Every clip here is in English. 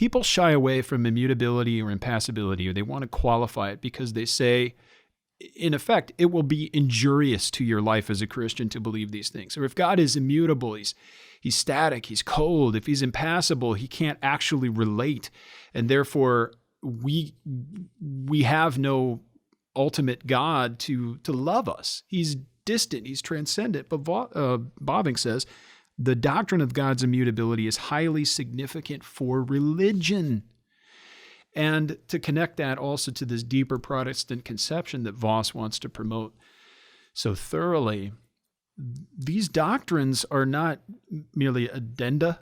people shy away from immutability or impassibility, or they want to qualify it because they say, in effect, it will be injurious to your life as a Christian to believe these things. Or if God is immutable, he's static, he's cold. If he's impassible, he can't actually relate. And therefore, we have no ultimate God to love us. He's distant, he's transcendent. But Bavinck says, the doctrine of God's immutability is highly significant for religion. And to connect that also to this deeper Protestant conception that Voss wants to promote so thoroughly, these doctrines are not merely addenda,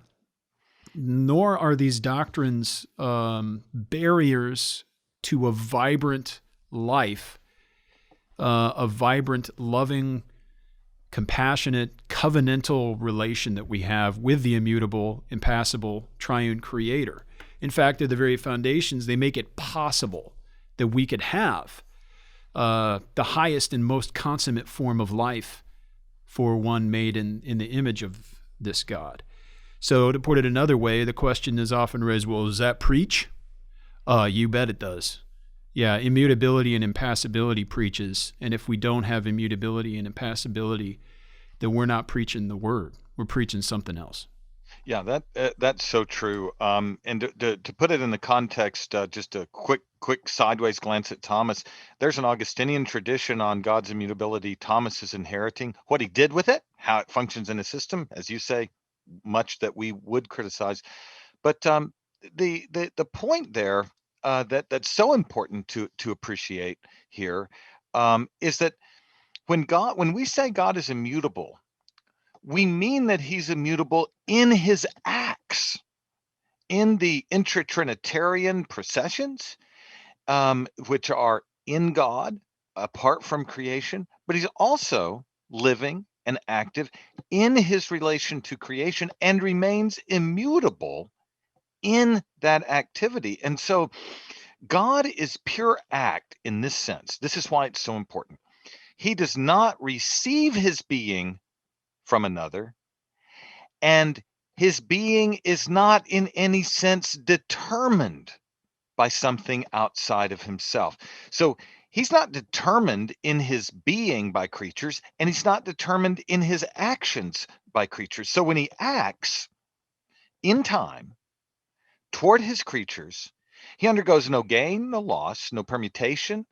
nor are these doctrines barriers to a vibrant life, a vibrant, loving, compassionate, covenantal relation that we have with the immutable, impassible, triune Creator. In fact, at the very foundations, they make it possible that we could have the highest and most consummate form of life for one made in the image of this God. So to put it another way, the question is often raised, well, does that preach? You bet it does. Yeah, immutability and impassibility preaches. And if we don't have immutability and impassibility, then we're not preaching the word. We're preaching something else. Yeah, that's so true. And to put it in the context, just a quick sideways glance at Thomas. There's an Augustinian tradition on God's immutability Thomas is inheriting. What he did with it, how it functions in a system, as you say, much that we would criticize. But the point there that's so important to appreciate here is that when we say God is immutable, we mean that he's immutable in his acts, in the intra-Trinitarian processions, which are in God, apart from creation, but he's also living and active in his relation to creation and remains immutable in that activity. And so God is pure act in this sense. This is why it's so important. He does not receive his being from another, and his being is not in any sense determined by something outside of himself. So he's not determined in his being by creatures, and he's not determined in his actions by creatures. So when he acts in time toward his creatures, he undergoes no gain, no loss, no permutation,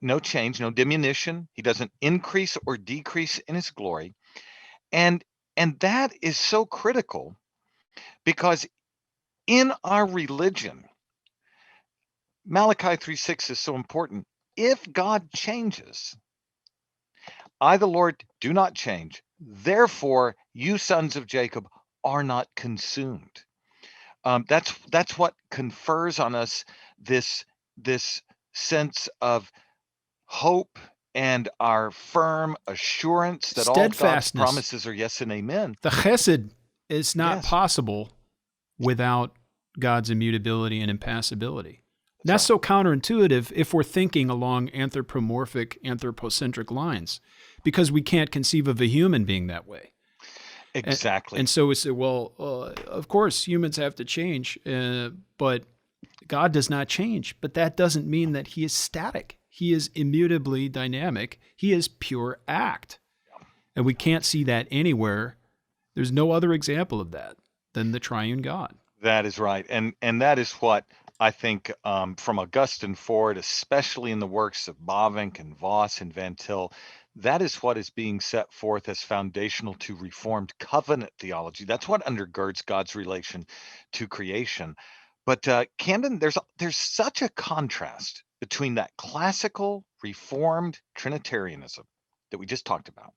no change, no diminution. He doesn't increase or decrease in his glory. And that is so critical, because in our religion, Malachi 3:6 is so important. If God changes, I, the Lord, do not change. Therefore, you sons of Jacob are not consumed. That's what confers on us this sense of hope and our firm assurance that all of God's promises are yes and amen. The chesed is not possible without God's immutability and impassibility. That's so counterintuitive if we're thinking along anthropomorphic, anthropocentric lines, because we can't conceive of a human being that way. Exactly. And so we say, well, of course, humans have to change, but God does not change. But that doesn't mean that he is static. He is immutably dynamic. He is pure act. And we can't see that anywhere. There's no other example of that than the triune God. That is right. And that is what I think from Augustine forward, especially in the works of Bavinck and Voss and Van Til, that is what is being set forth as foundational to Reformed covenant theology. That's what undergirds God's relation to creation. But Camden, there's such a contrast between that classical Reformed Trinitarianism that we just talked about,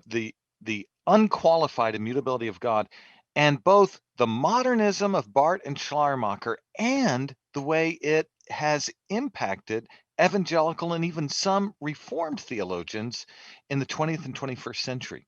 the unqualified immutability of God, and both the modernism of Barth and Schleiermacher and the way it has impacted evangelical and even some Reformed theologians in the 20th and 21st century.